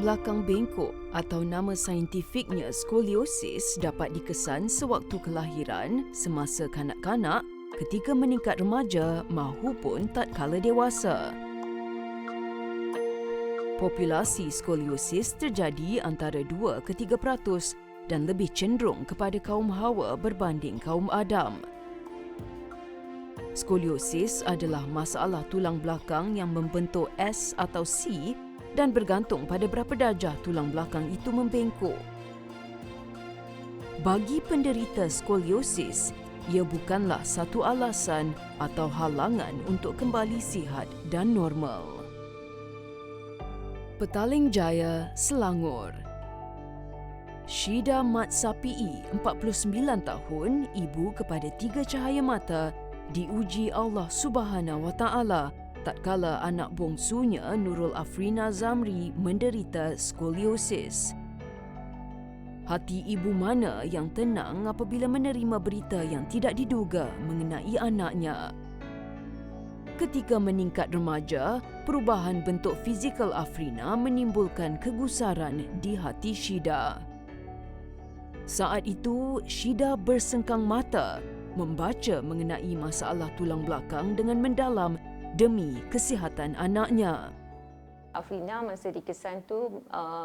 belakang bengkok atau nama saintifiknya skoliosis dapat dikesan sewaktu kelahiran, semasa kanak-kanak, ketika meningkat remaja mahupun tatkala dewasa. Populasi skoliosis terjadi antara 2 ke 3% dan lebih cenderung kepada kaum Hawa berbanding kaum Adam. Skoliosis adalah masalah tulang belakang yang membentuk S atau C dan bergantung pada berapa darjah tulang belakang itu membengkok. Bagi penderita skoliosis, ia bukanlah satu alasan atau halangan untuk kembali sihat dan normal. Petaling Jaya, Selangor. Syida Mat Sapii, 49 tahun, ibu kepada 3 cahaya mata, diuji Allah Subhanahu Wa Taala tatkala anak bongsunya Nurul Afrina Zamri menderita skoliosis. Hati ibu mana yang tenang apabila menerima berita yang tidak diduga mengenai anaknya. Ketika meningkat remaja, perubahan bentuk fizikal Afrina menimbulkan kegusaran di hati Syida. Saat itu, Syida bersengkang mata, membaca mengenai masalah tulang belakang dengan mendalam demi kesihatan anaknya. Afrina masa dikesan tu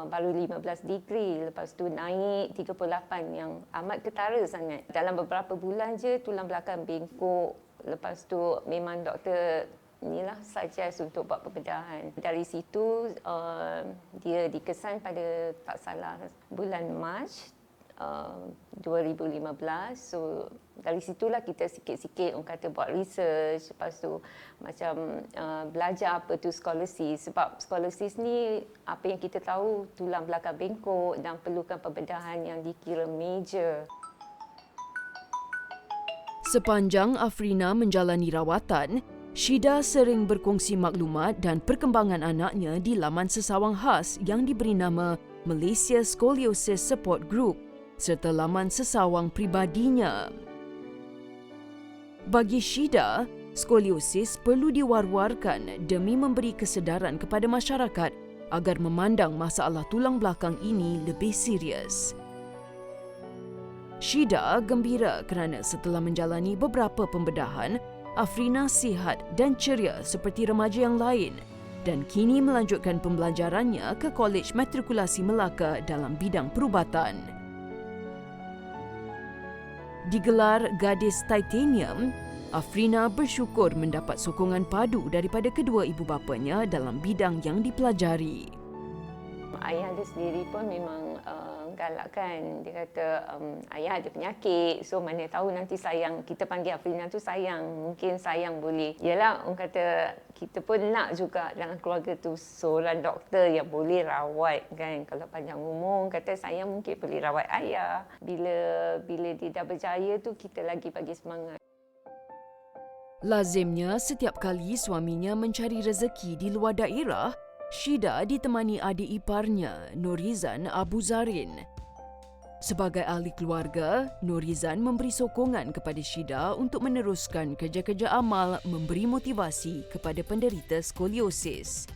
baru 15 degree, lepas tu naik 38 yang amat ketara sangat. Dalam beberapa bulan je tulang belakang bengkok. Lepas tu memang doktor inilah suggest untuk buat pembedahan. Dari situ dia dikesan pada tak salah bulan Mac 2015. So dari situlah kita sikit-sikit orang kata buat research, lepas tu macam belajar apa tu skoliosis. Sebab skoliosis ni apa yang kita tahu tulang belakang bengkok dan perlukan pembedahan yang dikira major. Sepanjang Afrina menjalani rawatan, Syida sering berkongsi maklumat dan perkembangan anaknya di laman sesawang khas yang diberi nama Malaysia Scoliosis Support Group serta laman sesawang pribadinya. Bagi Syida, skoliosis perlu diwar-warkan demi memberi kesedaran kepada masyarakat agar memandang masalah tulang belakang ini lebih serius. Syida gembira kerana setelah menjalani beberapa pembedahan, Afrina sihat dan ceria seperti remaja yang lain dan kini melanjutkan pembelajarannya ke Kolej Matrikulasi Melaka dalam bidang perubatan. Digelar Gadis Titanium, Afrina bersyukur mendapat sokongan padu daripada kedua ibu bapanya dalam bidang yang dipelajari. Ayah dia sendiri pun memang galakkan. Dia kata ayah ada penyakit, so mana tahu nanti sayang, kita panggil Afrina tu sayang, mungkin sayang boleh. Yalah, orang kata kita pun nak juga dalam keluarga tu seorang doktor yang boleh rawat kan. Kalau panjang umur, kata sayang mungkin boleh rawat ayah. Bila dia dah berjaya tu, kita lagi bagi semangat. Lazimnya setiap kali suaminya mencari rezeki di luar daerah, Syida ditemani adik iparnya, Nurizan Abu Zarin. Sebagai ahli keluarga, Nurizan memberi sokongan kepada Syida untuk meneruskan kerja-kerja amal memberi motivasi kepada penderita skoliosis.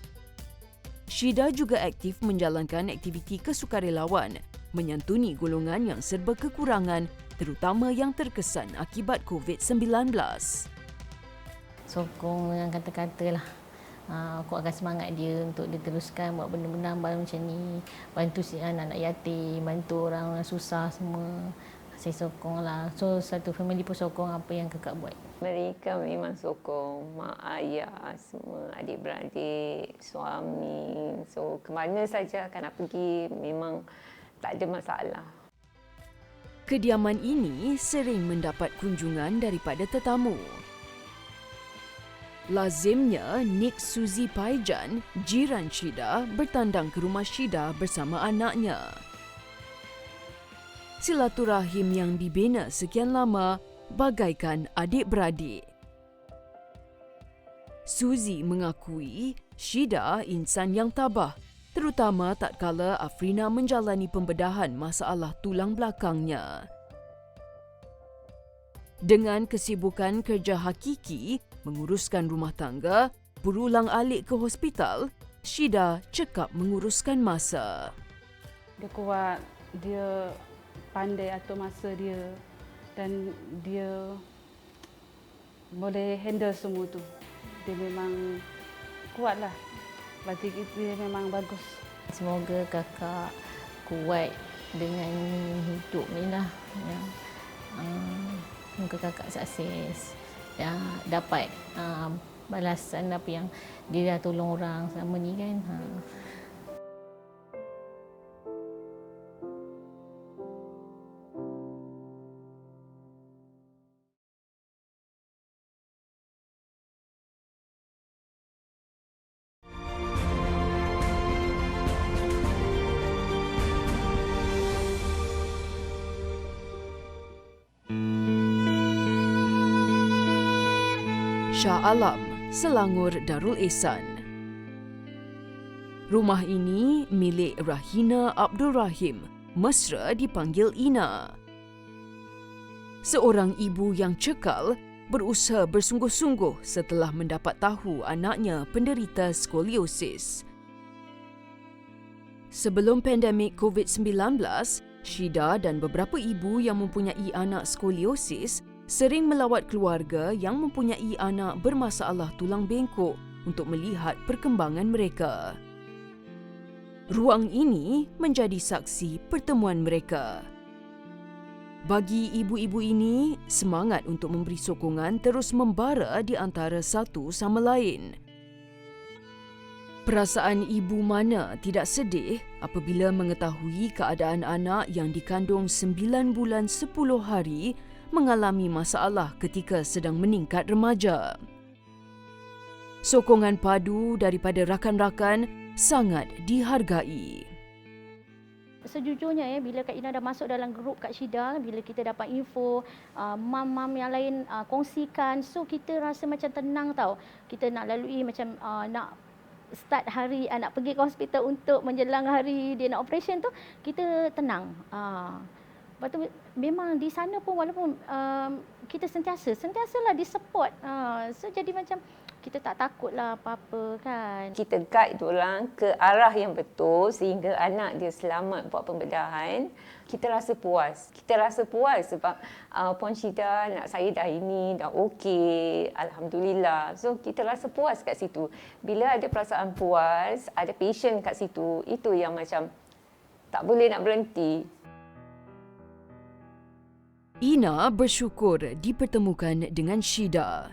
Syida juga aktif menjalankan aktiviti kesukarelawan, menyantuni golongan yang serba kekurangan, terutama yang terkesan akibat COVID-19. Sokong dengan kata-kata lah. Kuatkan semangat dia untuk dia teruskan buat benda-benda baru macam ni. Bantu si anak-anak yatim, bantu orang susah semua. Saya sokong lah. So satu family pun sokong apa yang kakak buat. Mereka memang sokong, mak ayah semua, adik-beradik, suami. So ke mana saja akan nak pergi memang tak ada masalah. Kediaman ini sering mendapat kunjungan daripada tetamu. Lazimnya, Nik Suzy Paijan, jiran Syida, bertandang ke rumah Syida bersama anaknya. Silaturahim yang dibina sekian lama bagaikan adik-beradik. Suzy mengakui Syida insan yang tabah, terutama tatkala Afrina menjalani pembedahan masalah tulang belakangnya. Dengan kesibukan kerja hakiki, menguruskan rumah tangga, berulang-alik ke hospital, Syida cekap menguruskan masa. Dia kuat, dia pandai atur masa dia dan dia boleh handle semua tu. Dia memang kuatlah. Bagi kita dia memang bagus. Semoga kakak kuat dengan hidup ni lah. Ya. Semoga kakak sukses. Ya, dapat balasan apa yang dia dah tolong orang selama ni kan. Shah Alam, Selangor Darul Ehsan. Rumah ini milik Rahina Abdul Rahim, mesra dipanggil Ina. Seorang ibu yang cekal berusaha bersungguh-sungguh setelah mendapat tahu anaknya penderita skoliosis. Sebelum pandemik COVID-19, Syida dan beberapa ibu yang mempunyai anak skoliosis sering melawat keluarga yang mempunyai anak bermasalah tulang bengkok untuk melihat perkembangan mereka. Ruang ini menjadi saksi pertemuan mereka. Bagi ibu-ibu ini, semangat untuk memberi sokongan terus membara di antara satu sama lain. Perasaan ibu mana tidak sedih apabila mengetahui keadaan anak yang dikandung 9 bulan 10 hari mengalami masalah ketika sedang meningkat remaja. Sokongan padu daripada rakan-rakan sangat dihargai. Sejujurnya bila Kak Ina dah masuk dalam grup Kak Syida, bila kita dapat info, mam-mam yang lain kongsikan, so kita rasa macam tenang tau. Kita nak lalui macam nak start hari, nak pergi ke hospital untuk menjelang hari dia nak operation tu, kita tenang. Lepas tu memang di sana pun walaupun kita sentiasalah disupport. So jadi macam kita tak takutlah apa-apa kan. Kita guide diorang ke arah yang betul sehingga anak dia selamat buat pembedahan. Kita rasa puas. Kita rasa puas sebab Puan Syida nak saya dah ini, dah okey. Alhamdulillah. So kita rasa puas kat situ. Bila ada perasaan puas, ada passion kat situ, itu yang macam tak boleh nak berhenti. Ina bersyukur dipertemukan dengan Syida.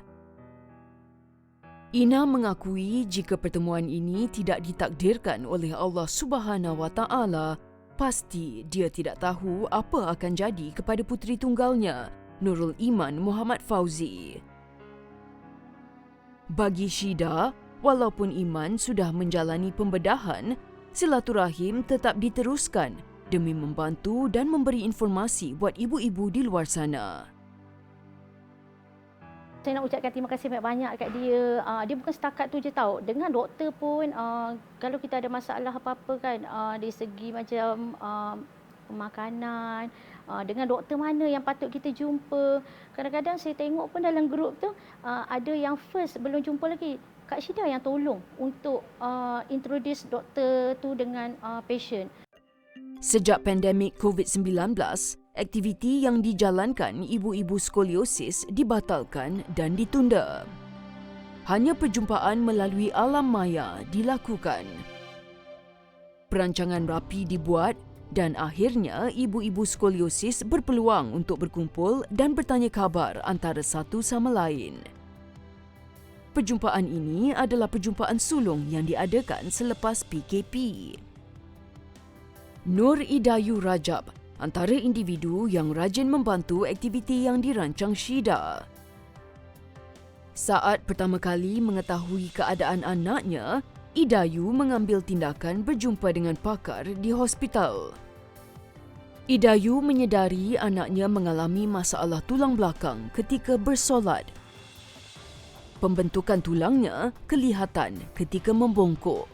Ina mengakui jika pertemuan ini tidak ditakdirkan oleh Allah Subhanahu Wa Taala, pasti dia tidak tahu apa akan jadi kepada puteri tunggalnya, Nurul Iman Muhammad Fauzi. Bagi Syida, walaupun Iman sudah menjalani pembedahan, silaturahim tetap diteruskan demi membantu dan memberi informasi buat ibu-ibu di luar sana. Saya nak ucapkan terima kasih banyak-banyak kat dia. Dia bukan setakat tu je tau. Dengan doktor pun, kalau kita ada masalah apa-apa kan, dari segi macam makanan, dengan doktor mana yang patut kita jumpa. Kadang-kadang saya tengok pun dalam grup tu, ada yang first belum jumpa lagi. Kak Syida yang tolong untuk introduce doktor tu dengan patient. Sejak pandemik COVID-19, aktiviti yang dijalankan ibu-ibu skoliosis dibatalkan dan ditunda. Hanya perjumpaan melalui alam maya dilakukan. Perancangan rapi dibuat dan akhirnya ibu-ibu skoliosis berpeluang untuk berkumpul dan bertanya khabar antara satu sama lain. Perjumpaan ini adalah perjumpaan sulung yang diadakan selepas PKP. Nur Idayu Rajab antara individu yang rajin membantu aktiviti yang dirancang Syida. Saat pertama kali mengetahui keadaan anaknya, Idayu mengambil tindakan berjumpa dengan pakar di hospital. Idayu menyedari anaknya mengalami masalah tulang belakang ketika bersolat. Pembentukan tulangnya kelihatan ketika membongkok.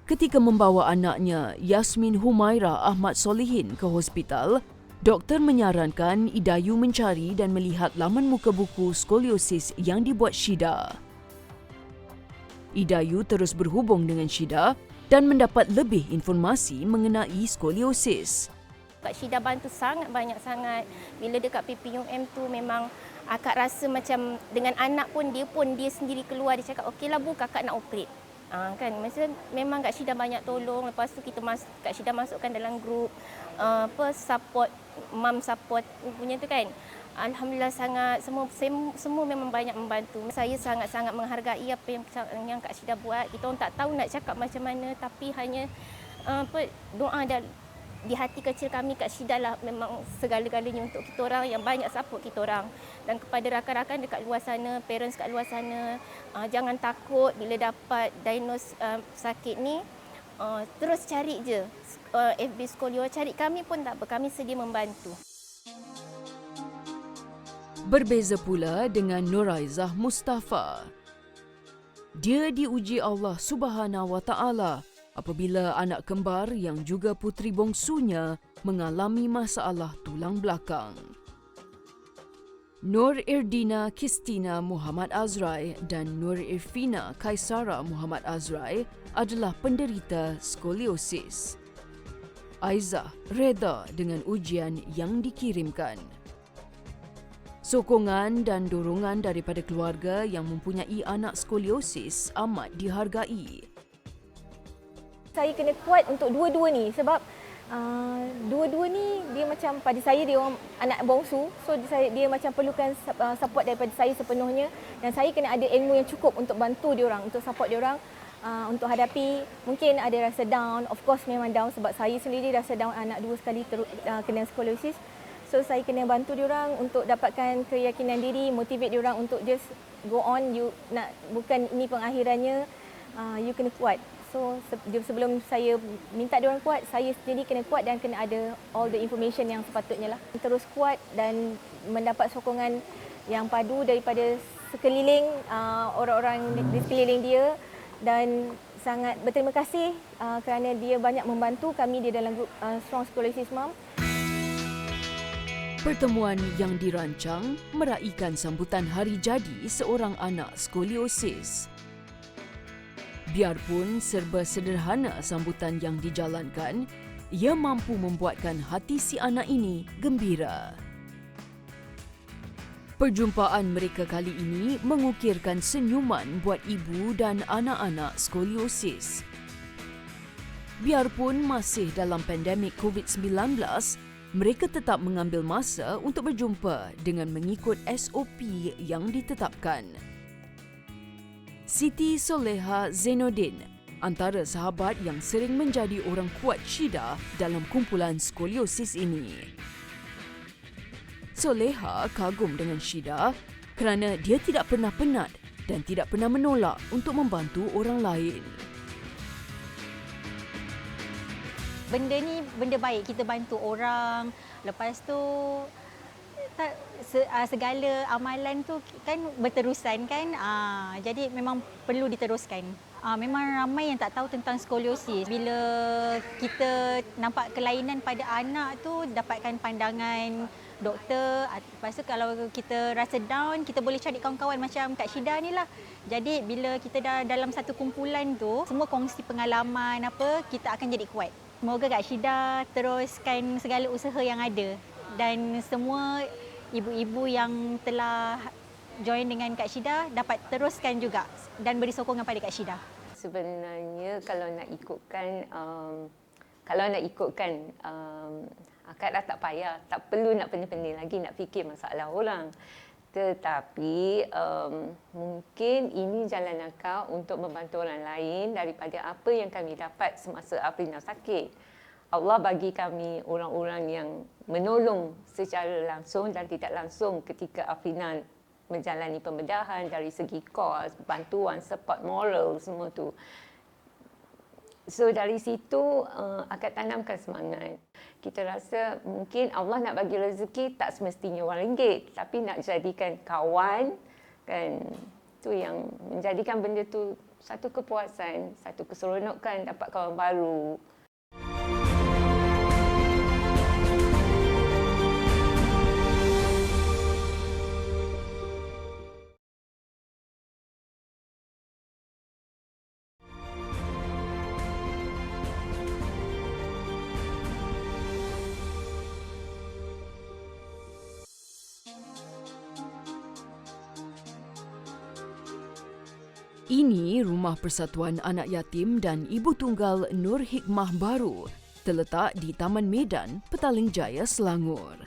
Ketika membawa anaknya, Yasmin Humaira Ahmad Solihin ke hospital, doktor menyarankan Idayu mencari dan melihat laman muka buku skoliosis yang dibuat Syida. Idayu terus berhubung dengan Syida dan mendapat lebih informasi mengenai skoliosis. Kak Syida bantu sangat banyak sangat. Bila dekat PPUM tu memang akak rasa macam dengan anak pun dia sendiri keluar, dia cakap okeylah Bu, kakak nak operate. Kan masa memang Kak Syida banyak tolong. Lepas tu Kak Syida masukkan dalam grup support, mom support punya tu kan. Alhamdulillah sangat semua memang banyak membantu. Saya sangat-sangat menghargai apa yang Kak Syida buat. Kita orang tak tahu nak cakap macam mana, tapi hanya doa dan di hati kecil kami, Kak Syida lah memang segala-galanya untuk kita orang yang banyak support kita orang. Dan kepada rakan-rakan dekat luar sana, parents kat luar sana, jangan takut bila dapat diagnose sakit ni. Terus cari je FB Skolio, cari kami pun tak apa, kami sedia membantu. Berbeza pula dengan Nuraizah Mustafa. Dia diuji Allah Subhanahu Wa Taala apabila anak kembar yang juga puteri bongsunya mengalami masalah tulang belakang. Nur Irdina Kistina Muhammad Azrai dan Nur Irfina Kaisara Muhammad Azrai adalah penderita skoliosis. Aizah reda dengan ujian yang dikirimkan. Sokongan dan dorongan daripada keluarga yang mempunyai anak skoliosis amat dihargai. Saya kena kuat untuk dua-dua ni sebab dua-dua ni dia macam pada saya dia orang anak bongsu, so dia macam perlukan support daripada saya sepenuhnya, dan saya kena ada ilmu yang cukup untuk bantu dia orang, untuk support dia orang untuk hadapi mungkin ada rasa down. Of course memang down sebab saya sendiri rasa down anak dua sekali kena skoliosis. So saya kena bantu diorang untuk dapatkan keyakinan diri, motivate diorang untuk just go on. You nak, bukan ini pengakhirannya, you kena kuat. So sebelum saya minta diorang kuat, saya sendiri kena kuat dan kena ada all the information yang sepatutnya lah. Terus kuat dan mendapat sokongan yang padu daripada sekeliling, orang-orang di sekeliling dia, dan sangat berterima kasih kerana dia banyak membantu kami di dalam grup Strong Skoliosis Mom. Pertemuan yang dirancang meraikan sambutan hari jadi seorang anak skoliosis. Biarpun serba sederhana sambutan yang dijalankan, ia mampu membuatkan hati si anak ini gembira. Perjumpaan mereka kali ini mengukirkan senyuman buat ibu dan anak-anak skoliosis. Biarpun masih dalam pandemik COVID-19, mereka tetap mengambil masa untuk berjumpa dengan mengikut SOP yang ditetapkan. Siti Soleha Zainuddin, antara sahabat yang sering menjadi orang kuat Syida dalam kumpulan skoliosis ini. Soleha kagum dengan Syida kerana dia tidak pernah penat dan tidak pernah menolak untuk membantu orang lain. Benda ni benda baik, kita bantu orang. Lepas tu segala amalan tu kan berterusan kan. Jadi memang perlu diteruskan. Memang ramai yang tak tahu tentang skoliosis. Bila kita nampak kelainan pada anak tu, dapatkan pandangan doktor. Lepas tu kalau kita rasa down, kita boleh cari kawan-kawan macam Kak Syida ni lah. Jadi bila kita dah dalam satu kumpulan tu, semua kongsi pengalaman apa, kita akan jadi kuat. Semoga Kak Syida teruskan segala usaha yang ada, dan semua ibu-ibu yang telah join dengan Kak Syida dapat teruskan juga dan beri sokongan pada Kak Syida. Sebenarnya kalau nak ikutkan akak dah tak payah, tak perlu nak pening-pening lagi nak fikir masalah orang. Tetapi mungkin ini jalan akak untuk membantu orang lain daripada apa yang kami dapat semasa Afrina sakit. Allah bagi kami orang-orang yang menolong secara langsung dan tidak langsung ketika Afrina menjalani pembedahan dari segi kos, bantuan, support moral, semua tu. So dari situ akak tanamkan semangat. Kita rasa mungkin Allah nak bagi rezeki tak semestinya RM1, tapi nak jadikan kawan, kan, tu yang menjadikan benda tu satu kepuasan, satu keseronokan dapat kawan baru. Ini Rumah Persatuan Anak Yatim dan Ibu Tunggal Nur Hikmah baru, terletak di Taman Medan, Petaling Jaya, Selangor.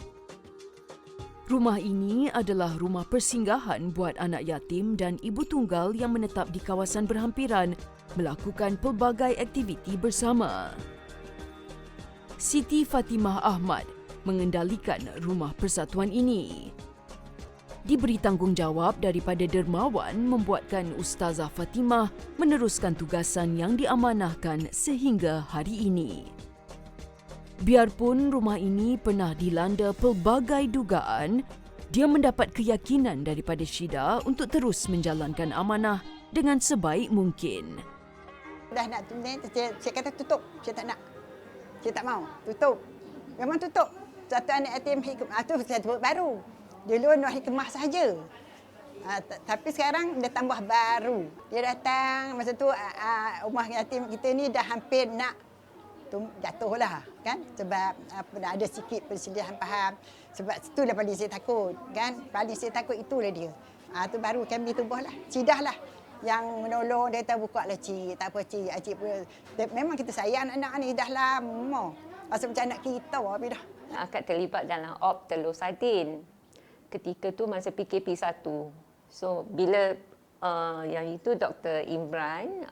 Rumah ini adalah rumah persinggahan buat anak yatim dan ibu tunggal yang menetap di kawasan berhampiran melakukan pelbagai aktiviti bersama. Siti Fatimah Ahmad mengendalikan Rumah Persatuan ini. Diberi tanggungjawab daripada dermawan membuatkan Ustazah Fatimah meneruskan tugasan yang diamanahkan sehingga hari ini. Biarpun rumah ini pernah dilanda pelbagai dugaan, dia mendapat keyakinan daripada Syida untuk terus menjalankan amanah dengan sebaik mungkin. Dah nak tulis, saya kata tutup. Saya tak nak. Saya tak mau. Tutup. Memang tutup. Satu anak yatim hikmah tu saya buat baru. Dulu Nur Hikmah sahaja. Tapi sekarang dia tambah baru. Dia datang, masa tu rumah yatim kita ni dah hampir nak jatuhlah, kan? Sebab ada sikit perselisihan faham. Sebab itulah paling saya takut, kan? Paling saya takut itulah dia. Tu baru kami tubuhlah. Cidah lah yang menolong, dia tahu buka lah cik. Tak apa cik, cik pun. Memang kita sayang anak-anak ni dah lama. Masa macam anak kita habis dah. Akak terlibat dalam op Telur Sardin. Ketika tu masa PKP1. So bila yang itu Dr. Imran,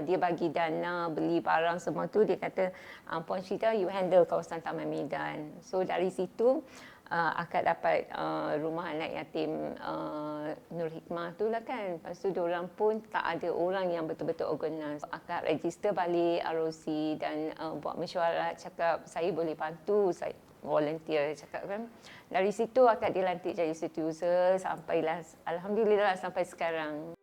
dia bagi dana beli barang semua tu, dia kata Puan Syida you handle kawasan Taman Medan. So dari situ akak dapat rumah anak yatim Nur Hikmah tu lah kan. Lepas tu diorang pun tak ada orang yang betul-betul organize. Akak register balik ROC dan buat mesyuarat, cakap saya boleh bantu, saya volunteer cakap kan. Dari situ akak dilantik jadi setiausaha sampailah alhamdulillah sampai sekarang.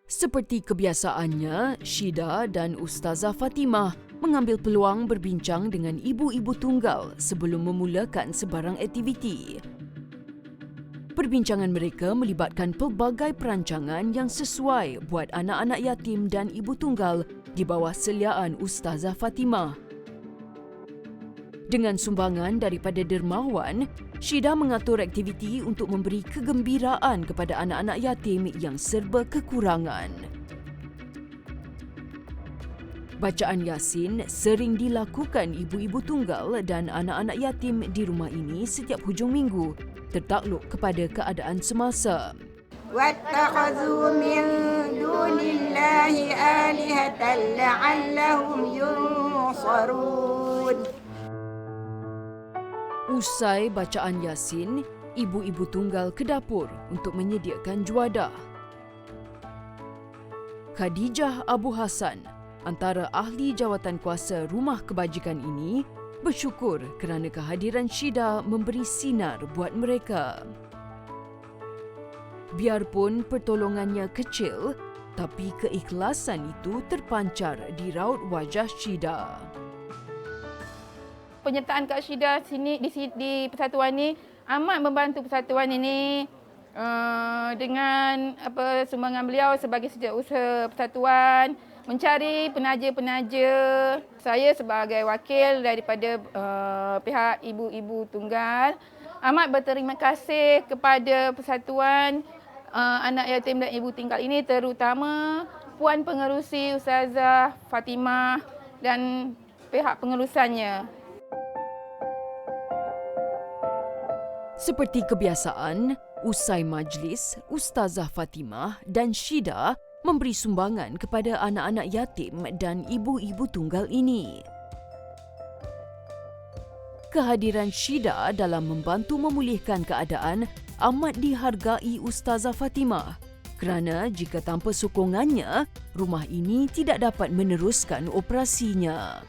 Seperti kebiasaannya, Syida dan Ustazah Fatimah mengambil peluang berbincang dengan ibu-ibu tunggal sebelum memulakan sebarang aktiviti. Perbincangan mereka melibatkan pelbagai perancangan yang sesuai buat anak-anak yatim dan ibu tunggal di bawah seliaan Ustazah Fatimah. Dengan sumbangan daripada dermawan, Syida mengatur aktiviti untuk memberi kegembiraan kepada anak-anak yatim yang serba kekurangan. Bacaan Yasin sering dilakukan ibu-ibu tunggal dan anak-anak yatim di rumah ini setiap hujung minggu, tertakluk kepada keadaan semasa. وَاتَّخَذُوا مِن دُونِ اللَّهِ آلِهَةً لَعَلَّهُمْ يُنصَرُونَ. Usai bacaan Yasin, ibu-ibu tunggal ke dapur untuk menyediakan juadah. Khadijah Abu Hassan, antara ahli jawatankuasa rumah kebajikan ini, bersyukur kerana kehadiran Syida memberi sinar buat mereka. Biarpun pertolongannya kecil, tapi keikhlasan itu terpancar di raut wajah Syida. Penyertaan Kak Syida sini di persatuan ni amat membantu persatuan ini dengan sumbangan beliau sebagai setiausaha persatuan mencari penaja-penaja. Saya sebagai wakil daripada pihak ibu-ibu tunggal amat berterima kasih kepada persatuan anak yatim dan ibu tunggal ini, terutama Puan Pengerusi Ustazah Fatimah dan pihak pengurusannya. Seperti kebiasaan, usai majlis, Ustazah Fatimah dan Syida memberi sumbangan kepada anak-anak yatim dan ibu-ibu tunggal ini. Kehadiran Syida dalam membantu memulihkan keadaan amat dihargai Ustazah Fatimah kerana jika tanpa sokongannya, rumah ini tidak dapat meneruskan operasinya.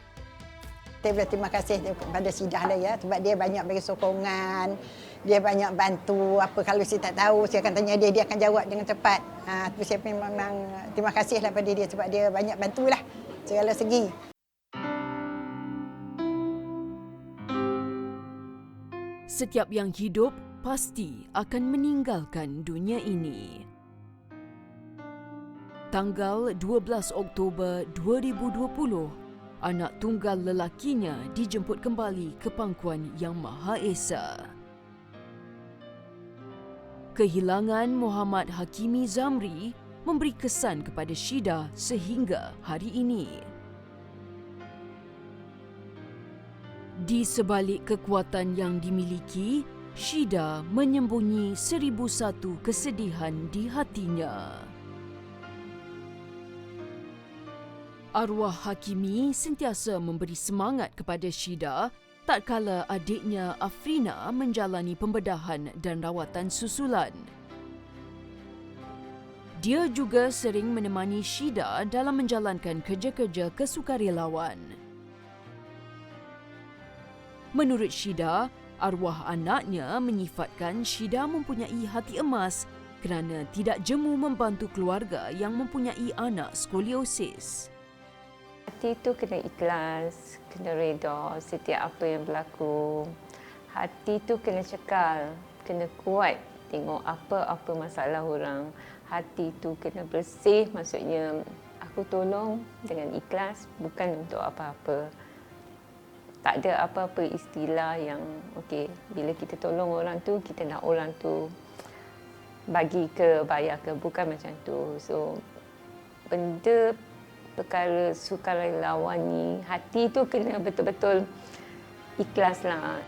Saya berterima kasih kepada Syida lah ya, sebab dia banyak bagi sokongan, dia banyak bantu. Apa kalau saya tak tahu, saya akan tanya dia akan jawab dengan cepat. Tapi saya memang terima kasihlah pada dia sebab dia banyak bantulah segala segi. Setiap yang hidup pasti akan meninggalkan dunia ini. Tanggal 12 Oktober 2020, anak tunggal lelakinya dijemput kembali ke pangkuan Yang Maha Esa. Kehilangan Muhammad Hakimi Zamri memberi kesan kepada Syida sehingga hari ini. Di sebalik kekuatan yang dimiliki, Syida menyembunyi 1001 kesedihan di hatinya. Arwah Hakimi sentiasa memberi semangat kepada Syida tatkala adiknya Afrina menjalani pembedahan dan rawatan susulan. Dia juga sering menemani Syida dalam menjalankan kerja-kerja kesukarelawan. Menurut Syida, arwah anaknya menyifatkan Syida mempunyai hati emas kerana tidak jemu membantu keluarga yang mempunyai anak skoliosis. Hati tu kena ikhlas, kena reda setiap apa yang berlaku. Hati tu kena cekal, kena kuat tengok apa-apa masalah orang. Hati tu kena bersih, maksudnya aku tolong dengan ikhlas, bukan untuk apa-apa. Tak ada apa-apa istilah yang okey, bila kita tolong orang tu, kita nak orang tu bagi ke, bayar ke, bukan macam tu. So, benda perkara sukarelawan ni, hati tu kena betul-betul ikhlas lah.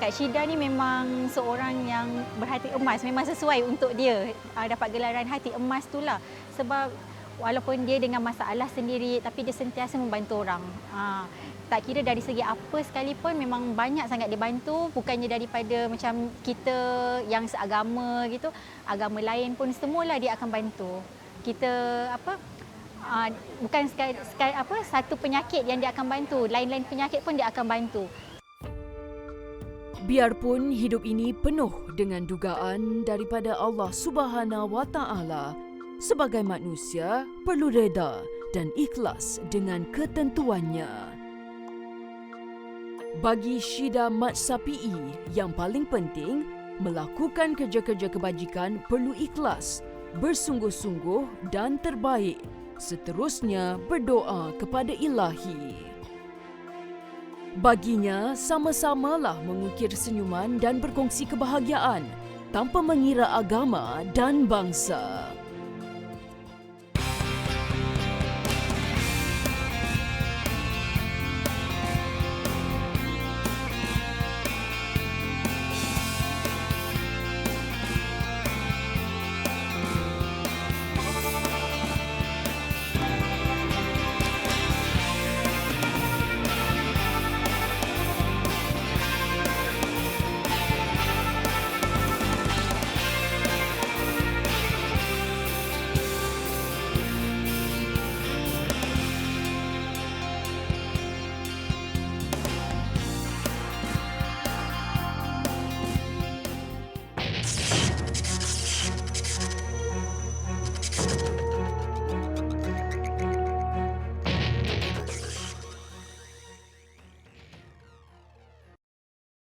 Kak Syida ni memang seorang yang berhati emas, memang sesuai untuk dia dapat gelaran hati emas tu lah. Sebab walaupun dia dengan masalah sendiri, tapi dia sentiasa membantu orang. Tak kira dari segi apa sekalipun, memang banyak sangat dibantu. Bukannya daripada macam kita yang seagama gitu, agama lain pun semualah dia akan bantu. Kita bukan satu penyakit yang dia akan bantu, lain-lain penyakit pun dia akan bantu. Biarpun hidup ini penuh dengan dugaan daripada Allah Subhanahu Wa Taala, sebagai manusia perlu reda dan ikhlas dengan ketentuannya. Bagi Syida Mat Sapi'i, yang paling penting, melakukan kerja-kerja kebajikan perlu ikhlas, bersungguh-sungguh dan terbaik. Seterusnya berdoa kepada Ilahi. Baginya, sama-samalah mengukir senyuman dan berkongsi kebahagiaan tanpa mengira agama dan bangsa.